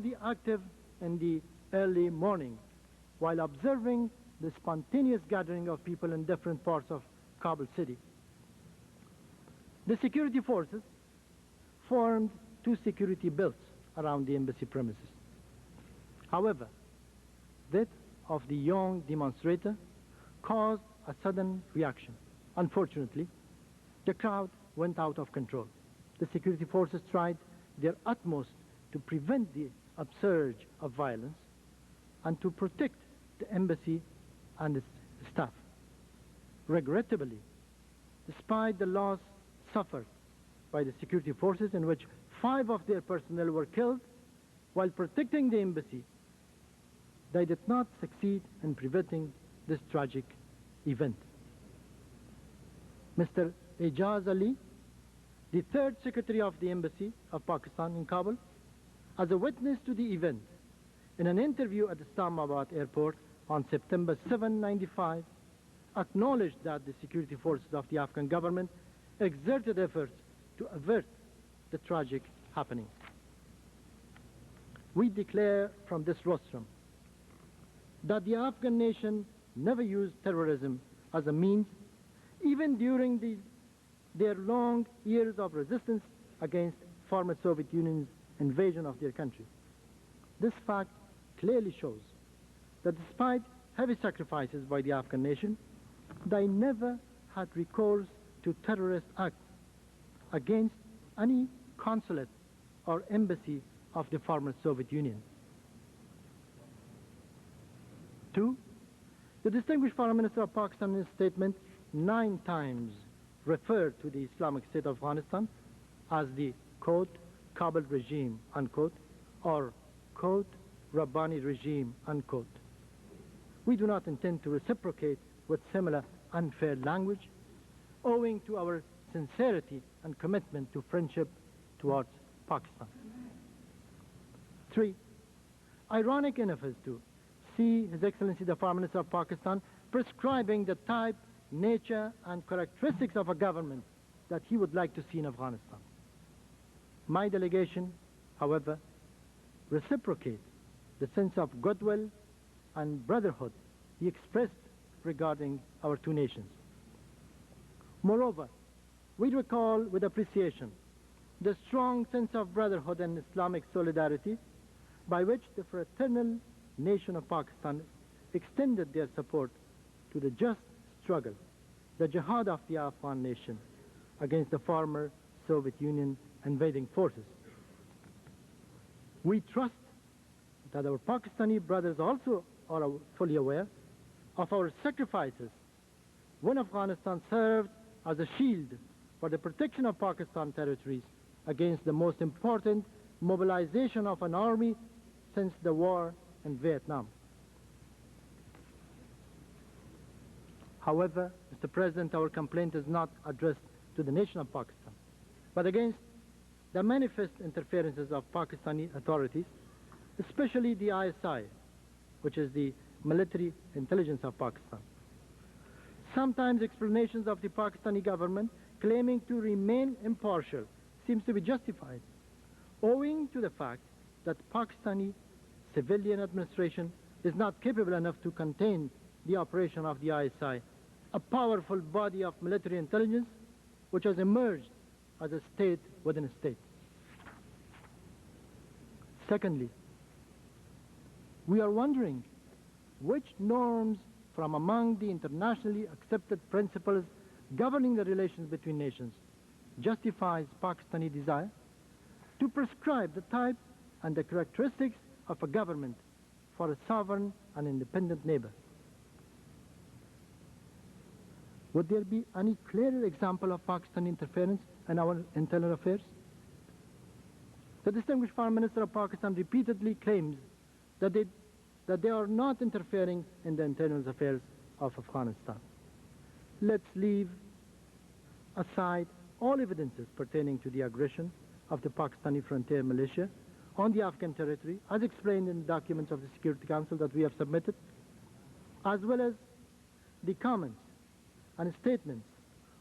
already active in the early morning while observing the spontaneous gathering of people in different parts of Kabul city. The security forces formed 2 security belts around the embassy premises. However, that of the young demonstrator caused a sudden reaction. Unfortunately, the crowd went out of control. The security forces tried their utmost to prevent the upsurge of violence and to protect the embassy and its staff. Regrettably, despite the loss suffered by the security forces, in which 5 of their personnel were killed while protecting the embassy, they did not succeed in preventing this tragic event. Mr. Ijaz Ali, the 3rd Secretary of the Embassy of Pakistan in Kabul, as a witness to the event, in an interview at Islamabad airport on September 7, 1995, acknowledged that the security forces of the Afghan government exerted efforts to avert the tragic happening. We declare from this rostrum that the Afghan nation never used terrorism as a means, even during their long years of resistance against former Soviet Union's invasion of their country. This fact clearly shows that despite heavy sacrifices by the Afghan nation, they never had recourse to terrorist acts against any consulate or embassy of the former Soviet Union. 2. The distinguished Foreign Minister of Pakistan in his statement 9 times referred to the Islamic State of Afghanistan as the, quote, Kabul regime, unquote, or, quote, Rabbani regime, unquote. We do not intend to reciprocate with similar unfair language, owing to our sincerity and commitment to friendship towards Pakistan. 3. Ironic enough is to see His Excellency the Foreign Minister of Pakistan prescribing the type, nature and characteristics of a government that he would like to see in Afghanistan. My delegation, however, reciprocates the sense of goodwill and brotherhood he expressed regarding our 2 nations. Moreover, we recall with appreciation the strong sense of brotherhood and Islamic solidarity by which the fraternal nation of Pakistan extended their support to the just struggle, the jihad of the Afghan nation against the former Soviet Union invading forces. We trust that our Pakistani brothers also are fully aware of our sacrifices when Afghanistan served as a shield for the protection of Pakistan territories against the most important mobilization of an army since the war in Vietnam. However, Mr. President, our complaint is not addressed to the nation of Pakistan, but against the manifest interferences of Pakistani authorities, especially the I.S.I, which is the military intelligence of Pakistan. Sometimes explanations of the Pakistani government claiming to remain impartial seems to be justified, owing to the fact that Pakistani civilian administration is not capable enough to contain the operation of the I.S.I, a powerful body of military intelligence which has emerged as a state within a state. Secondly, we are wondering which norms from among the internationally accepted principles governing the relations between nations justifies Pakistani desire to prescribe the type and the characteristics of a government for a sovereign and independent neighbor. Would there be any clearer example of Pakistan interference in our internal affairs? The distinguished Foreign Minister of Pakistan repeatedly claims that they are not interfering in the internal affairs of Afghanistan. Let's leave aside all evidences pertaining to the aggression of the Pakistani frontier militia on the Afghan territory, as explained in the documents of the Security Council that we have submitted, as well as the comments and statements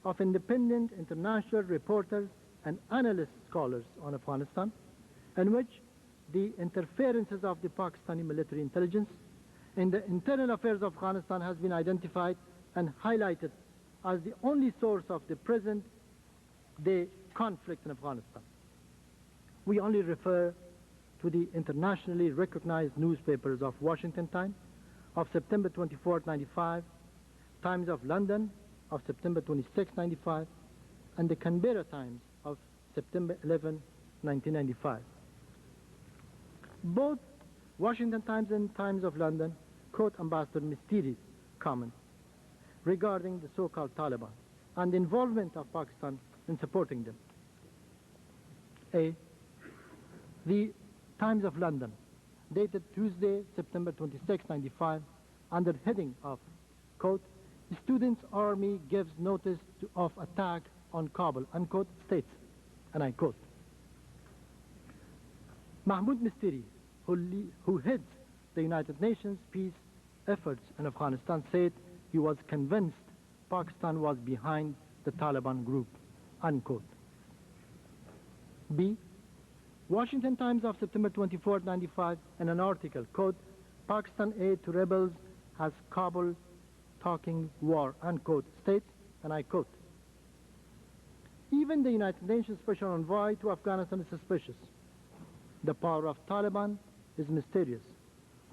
of independent international reporters and analyst scholars on Afghanistan, in which the interferences of the Pakistani military intelligence in the internal affairs of Afghanistan has been identified and highlighted as the only source of the present-day conflict in Afghanistan. We only refer to the internationally recognized newspapers of Washington Times of September 24, 95, Times of London of September 26, 95, and the Canberra Times of September 11, 1995. Both Washington Times and Times of London quote Ambassador Mistiri's comments regarding the so-called Taliban and the involvement of Pakistan in supporting them. A. The Times of London, dated Tuesday, September 26, 95, under heading of, quote, "Students' Army gives notice of attack on Kabul," unquote, states, and I quote, Mahmoud Mistiri, who heads the United Nations peace efforts in Afghanistan, said he was convinced Pakistan was behind the Taliban group, unquote. B. Washington Times of September 24, 95, in an article, quote, "Pakistan aid to rebels has Kabul talking war," unquote, states, and I quote, "Even the United Nations Special Envoy to Afghanistan is suspicious. The power of Taliban is mysterious."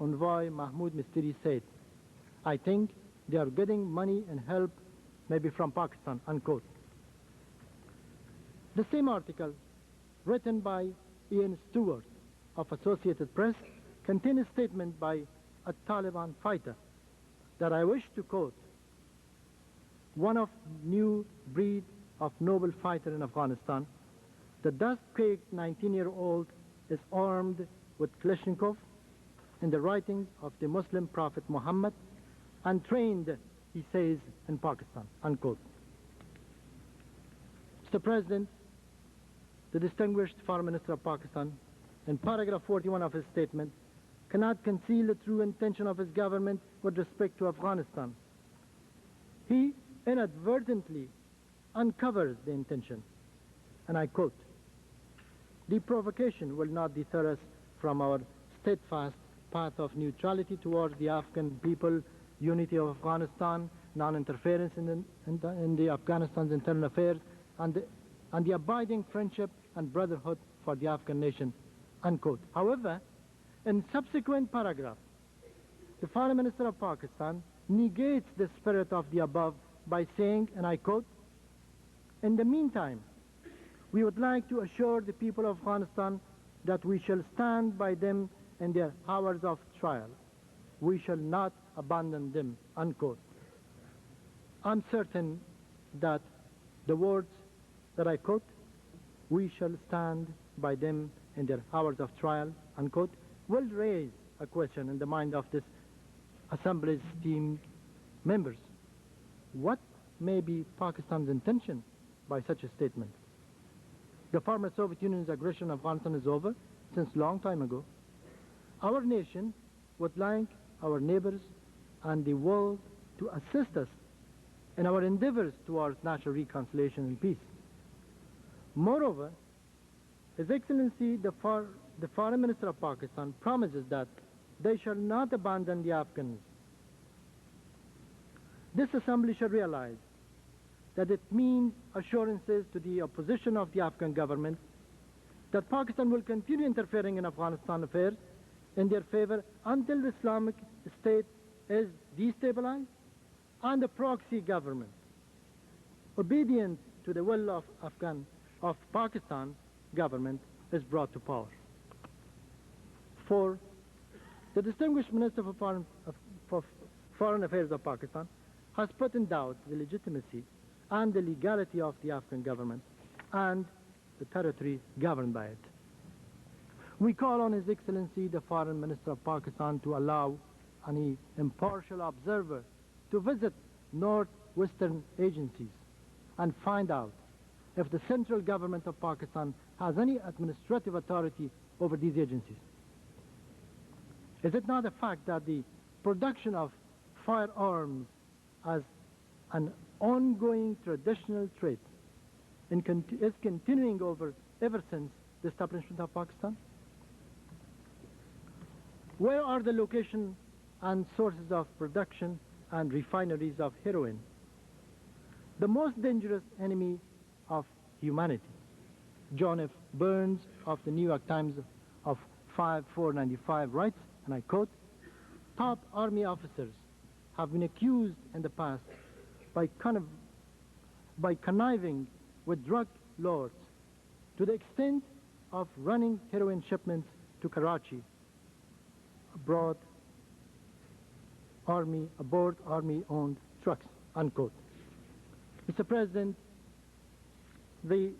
Envoy Mahmoud Mistiri said, "I think they are getting money and help maybe from Pakistan," unquote. The same article, written by Ian Stewart of Associated Press, contains a statement by a Taliban fighter that I wish to quote: "One of new breed of noble fighter in Afghanistan, the dust-caked 19-year-old is armed with Kalashnikov in the writings of the Muslim Prophet Muhammad and trained," he says, "in Pakistan," unquote. Mr. President, the distinguished Foreign Minister of Pakistan, in paragraph 41 of his statement, cannot conceal the true intention of his government with respect to Afghanistan. He inadvertently uncovers the intention, and I quote, "The provocation will not deter us from our steadfast path of neutrality towards the Afghan people, unity of Afghanistan, non-interference in the Afghanistan's internal affairs, and the abiding friendship and brotherhood for the Afghan nation," unquote. However, in subsequent paragraph, the Foreign Minister of Pakistan negates the spirit of the above by saying, and I quote, "In the meantime, we would like to assure the people of Afghanistan that we shall stand by them in their hours of trial. We shall not abandon them," unquote. I'm certain that the words that I quote, "we shall stand by them in their hours of trial," unquote, will raise a question in the mind of this Assembly's esteemed members. What may be Pakistan's intention by such a statement? The former Soviet Union's aggression on Afghanistan is over since a long time ago. Our nation would like our neighbors and the world to assist us in our endeavors towards national reconciliation and peace. Moreover, His Excellency the Foreign Minister of Pakistan promises that they shall not abandon the Afghans. This Assembly shall realize that it means assurances to the opposition of the Afghan government that Pakistan will continue interfering in Afghanistan affairs in their favor until the Islamic State is destabilized and the proxy government, obedient to the will of Pakistan government, is brought to power. 4. The distinguished Minister for Foreign Affairs of Pakistan has put in doubt the legitimacy and the legality of the Afghan government and the territory governed by it. We call on His Excellency the Foreign Minister of Pakistan to allow any impartial observer to visit northwestern agencies and find out if the central government of Pakistan has any administrative authority over these agencies. Is it not a fact that the production of firearms as an ongoing traditional trade is continuing ever since the establishment of Pakistan? Where are the location and sources of production and refineries of heroin? The most dangerous enemy of humanity. John F. Burns of the New York Times of 5495 writes, and I quote, "Top army officers have been accused in the past by conniving with drug lords to the extent of running heroin shipments to Karachi aboard army-owned trucks," unquote. Mr. President, the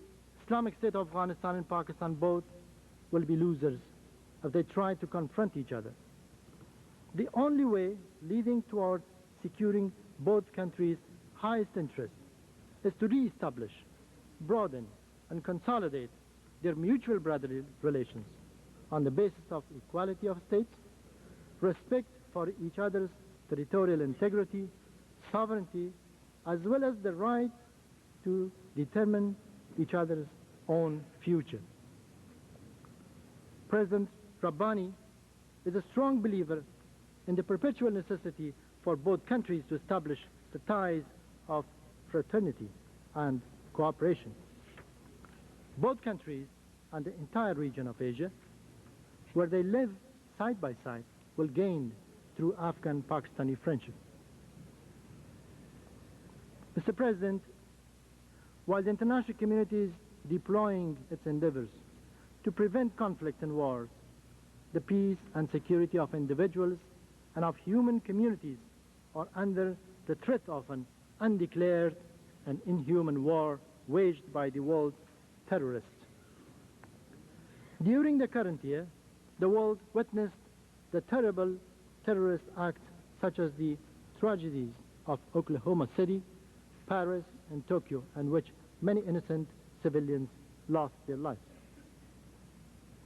Islamic State of Afghanistan and Pakistan both will be losers if they try to confront each other. The only way leading towards securing both countries' highest interest is to re-establish, broaden, and consolidate their mutual brotherly relations on the basis of equality of states, respect for each other's territorial integrity, sovereignty, as well as the right to determine each other's own future. President Rabbani is a strong believer in the perpetual necessity for both countries to establish the ties of fraternity and cooperation. Both countries and the entire region of Asia, where they live side by side, will gain through Afghan-Pakistani friendship. Mr. President, while the international community is deploying its endeavors to prevent conflict and wars, the peace and security of individuals and of human communities are under the threat of an undeclared and inhuman war waged by the world's terrorists. During the current year, the world witnessed the terrible terrorist acts such as the tragedies of Oklahoma City, Paris, and Tokyo, in which many innocent civilians lost their lives.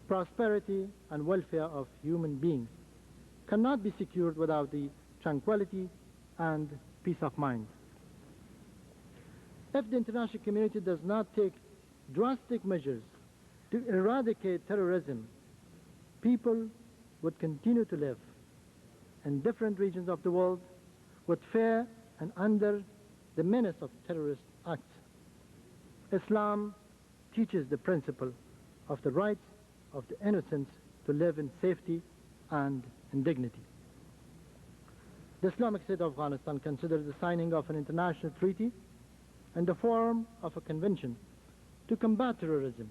Prosperity and welfare of human beings cannot be secured without the tranquility and peace of mind. If the international community does not take drastic measures to eradicate terrorism, people would continue to live in different regions of the world with fear and under the menace of terrorist acts. Islam teaches the principle of the rights of the innocent to live in safety and in dignity. The Islamic State of Afghanistan considers the signing of an international treaty in the form of a convention to combat terrorism,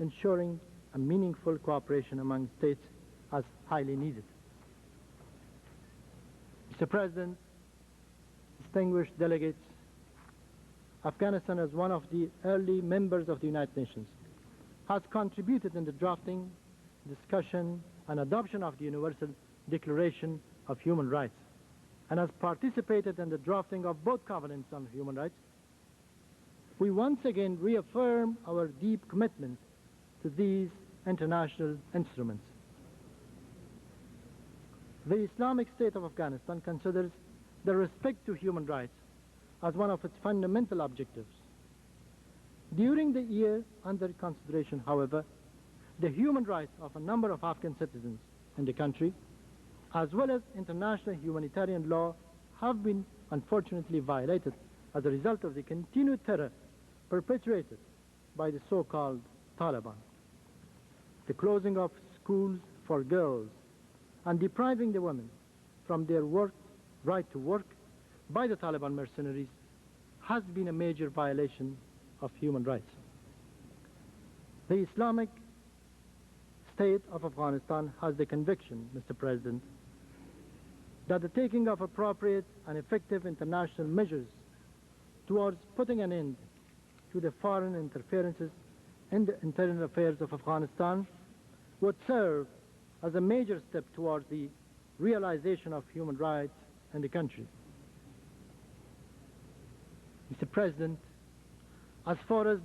ensuring a meaningful cooperation among states as highly needed. Mr. President, distinguished delegates, Afghanistan, as one of the early members of the United Nations, has contributed in the drafting, discussion, and adoption of the Universal Declaration of Human Rights, and has participated in the drafting of both covenants on human rights. We once again reaffirm our deep commitment to these international instruments. The Islamic State of Afghanistan considers the respect to human rights as one of its fundamental objectives. During the year under consideration, however, the human rights of a number of Afghan citizens in the country, as well as international humanitarian law, have been unfortunately violated as a result of the continued terror perpetrated by the so-called Taliban. The closing of schools for girls and depriving the women from their right to work by the Taliban mercenaries has been a major violation of human rights. The Islamic State of Afghanistan has the conviction, Mr. President, that the taking of appropriate and effective international measures towards putting an end to the foreign interferences in the internal affairs of Afghanistan would serve as a major step towards the realization of human rights in the country. Mr. President, as far as